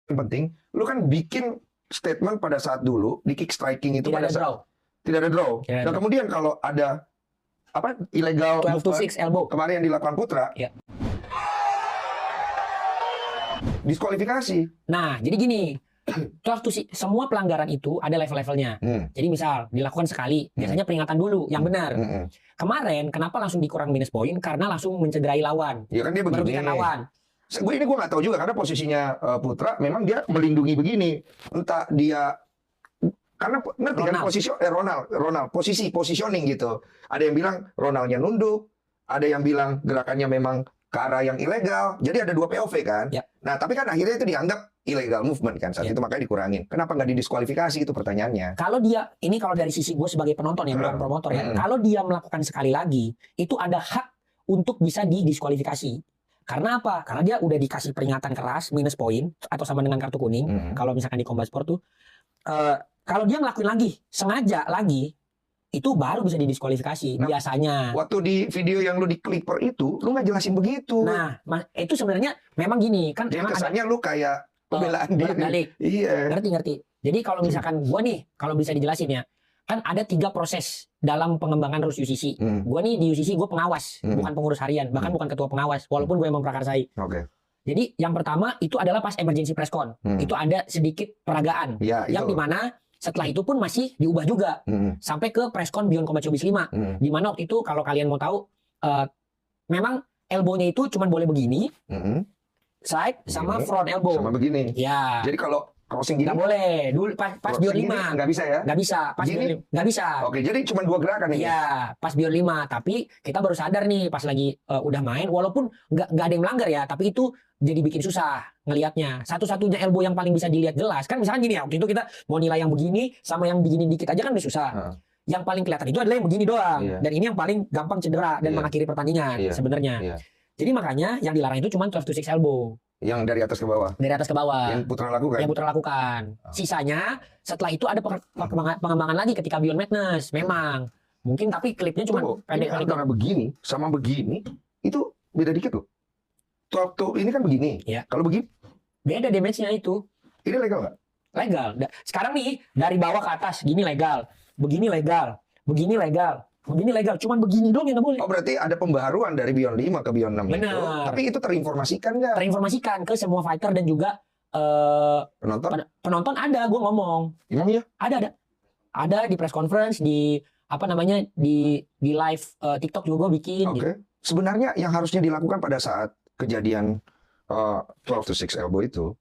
yang penting, lu kan bikin statement pada saat dulu di kick striking itu pada saat tidak ada draw. Dan kemudian kalau ada apa ilegal 12 to 6 elbow kemarin yang dilakukan Putra, diskualifikasi. Nah, jadi gini, 12 to 6, semua pelanggaran itu ada level-levelnya. Jadi misal dilakukan sekali, biasanya peringatan dulu yang benar. Kemarin kenapa langsung dikurang minus poin? Karena langsung mencederai lawan. Ya kan dia begini. Merugikan lawan. Gue nggak tahu juga karena posisinya Putra memang dia melindungi begini. Entah dia karena ngerti kan posisi Ronald positioning gitu. Ada yang bilang Ronaldnya nunduk, ada yang bilang gerakannya memang ke arah yang ilegal. Jadi ada 2 POV kan. Nah, tapi kan akhirnya itu dianggap illegal movement kan saat itu, makanya dikurangin. Kenapa nggak didiskualifikasi itu pertanyaannya? Kalau dia, ini kalau dari sisi gue sebagai penonton ya, bukan promotor ya. Kalau dia melakukan sekali lagi, itu ada hak untuk bisa didiskualifikasi. Karena apa? Karena dia udah dikasih peringatan keras, minus poin, atau sama dengan kartu kuning. Kalau misalkan di Combat Sport tuh, kalau dia ngelakuin lagi, sengaja lagi, itu baru bisa didiskualifikasi biasanya. Waktu di video yang lu di Clipper itu, lu nggak jelasin begitu. Nah, itu sebenarnya memang gini kan. Jadi kesannya lu kayak pembelaan diri. Iya. Ngerti. Jadi kalau misalkan gua nih, kalau bisa dijelasin ya, kan ada 3 proses dalam pengembangan rules UCC. Gua nih di UCC gua pengawas, bukan pengurus harian, bahkan bukan ketua pengawas, walaupun gue yang memprakarsai. Jadi yang pertama itu adalah pas emergency press con, itu ada sedikit peragaan, yang dimana setelah itu pun masih diubah juga sampai ke press con Beyond Combat Showbiz 5, dimana waktu itu kalau kalian mau tahu, memang elbow-nya itu cuma boleh begini, side sama front elbow, sama begini. Ya. Jadi kalau crossing gini nggak boleh. Dulu pas Beyond 5 nggak bisa ya? Nggak bisa. Pas Beyond 5 nggak bisa. Oke, jadi cuma 2 gerakan ini. Iya, pas Beyond 5. Tapi kita baru sadar nih pas lagi udah main, walaupun nggak ada yang melanggar ya, tapi itu jadi bikin susah ngelihatnya. Satu-satunya elbow yang paling bisa dilihat jelas kan misalkan gini ya, waktu itu kita mau nilai yang begini sama yang begini dikit aja kan udah susah. Yang paling kelihatan itu adalah yang begini doang. Dan ini yang paling gampang cedera dan mengakhiri pertandingan sebenarnya. Jadi makanya yang dilarang itu cuma 12 to 6 elbow. Yang dari atas ke bawah. Dari atas ke bawah. Yang Putra lakukan. Yang Putra lakukan. Sisanya setelah itu ada pengembangan lagi ketika Beyond Madness. Memang mungkin tapi klipnya cuma pendek. Antara begini sama begini itu beda dikit loh. Tuh ini kan begini. Ya. Kalau begini beda damage-nya itu. Ini legal nggak? Legal. Sekarang nih dari bawah ke atas gini legal. Begini legal. Begini legal. Begini legal, cuman begini dong yang nggak boleh. Oh berarti ada pembaharuan dari Beyond 5 ke Beyond 6 Benar. itu. Tapi itu terinformasikan nggak? Terinformasikan ke semua fighter dan juga penonton ada, gue ngomong. Emang ya? Ada di press conference, di apa namanya di live TikTok juga gue bikin. Oke. Sebenarnya yang harusnya dilakukan pada saat kejadian 12 to 6 elbow itu